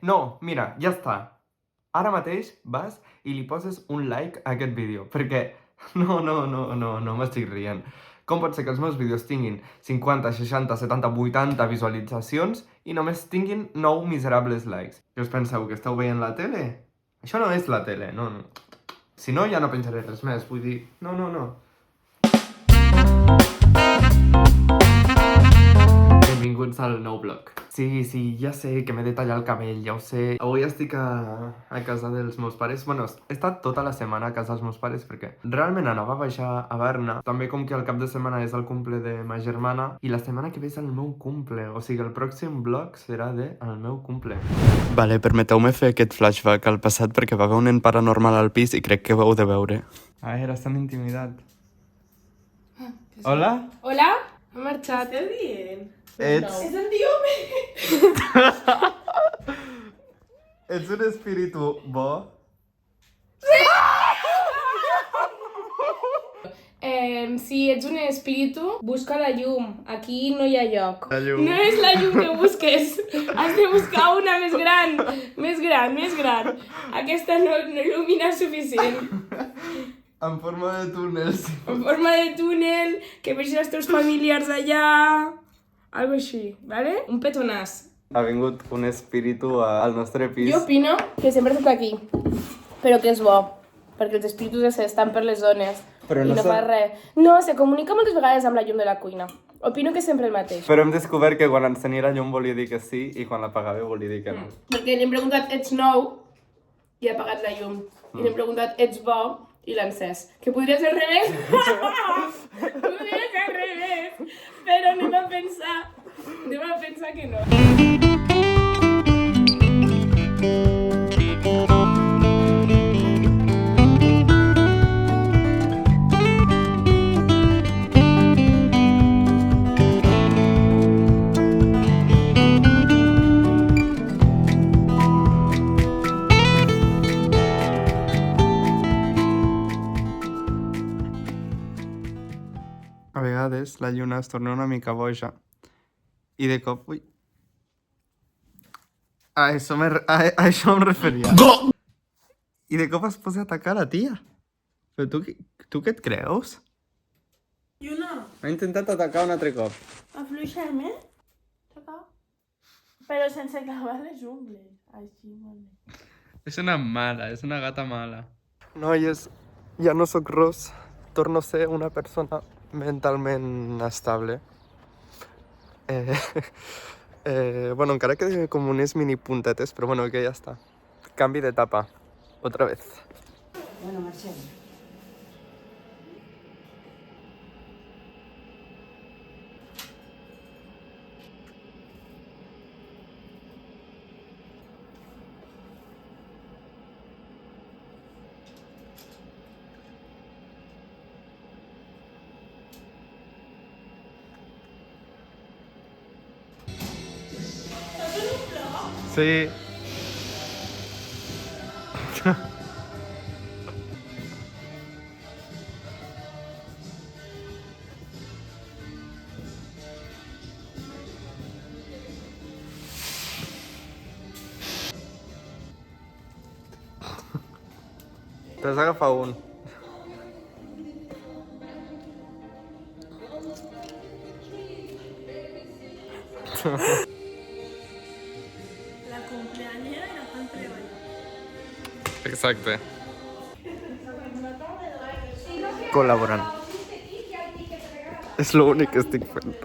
No, mira, ja està. Ara mateix vas i li poses un like a aquest vídeo, perquè no m'estic rient. Com pot ser que els meus vídeos tinguin 50, 60, 70, 80 visualitzacions i només tinguin 9 miserables likes? Què us penseu, que esteu veient la tele? Això no és la tele, no. Si no, ja no penjaré res més, vull dir... No. Benvinguts al nou vlog. Sí, ja sé que m'he de tallar el cabell, ja ho sé. Avui estic a casa dels meus pares. Bueno, he estat tota la setmana a casa dels meus pares perquè realment anava a baixar a Berna. També com que el cap de setmana és el cumple de ma germana i la setmana que ve és el meu cumple. O sigui, el pròxim vlog serà el meu cumple. Vale, permeteu-me fer aquest flashback al passat perquè va haver un nen paranormal al pis i crec que ho heu de veure. Ah, era tan intimidat. Hola? Hola? Ha marxat. Què estàs dient? Ets... És el tio meu! Ets un espíritu bo? Si ets un espíritu, busca la llum. Aquí no hi ha lloc. La llum. No és la llum que busques. Has de buscar una més gran. Més gran. Aquesta no il·lumina suficient. En forma de túnel, sí. En forma de túnel, que vegis els teus familiars allà... Algo així, ¿vale? Un petonàs. Ha vingut un espíritu al nostre pis. Jo opino que sempre està aquí, però que és bo, perquè els espíritus estan per les zones Però i no fa res. No, se comunica moltes vegades amb la llum de la cuina. Opino que és sempre el mateix. Però hem descobert que quan encenia la llum volia dir que sí i quan l'apagava volia dir que no. Perquè li hem preguntat, ets nou? I ha apagat la llum. I li hem preguntat, ets bo? I l'ha encès. Que podria ser al revés? Podria ser al revés. Però anem a pensar que no. A vegades la lluna es torna una mica boja i de cop... Ui. A això em referia. I de cop es posa a atacar la tia. Però tu què et creus? Lluna, Ha intentat atacar un altre cop. afluixem, Toca. Però sense clavar les ungles. Així, molt bé. És una mala, és una gata mala. Noies, ja no sóc ros. Torno a ser una persona mentalment estable. Bueno, encara que com unes mini puntetes, però bueno, que ja està. Canvi d'etapa. Otra vez. Bueno, marxem. Sí. T'has d'agafar un. La cumpleañera i la fan treballar. Exacte. Col·laborant. És l'únic que estic fent.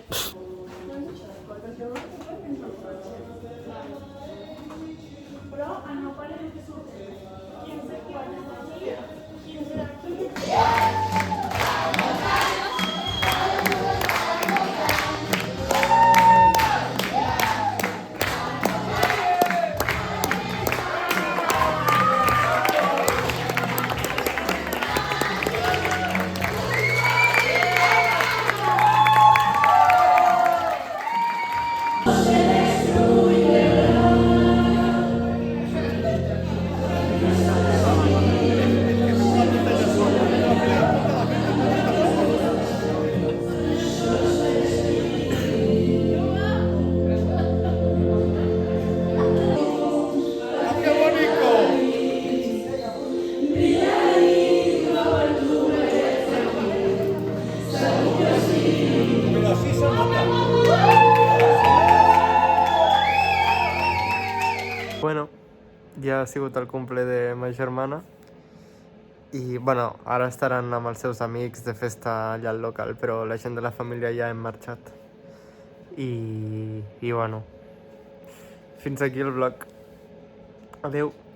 Però sí se nota. Bueno, ja ha sigut el cumple de ma germana i, bueno, ara estaran amb els seus amics de festa allà al local, però la gent de la família ja hem marxat. I bueno, fins aquí el vlog. Adeu.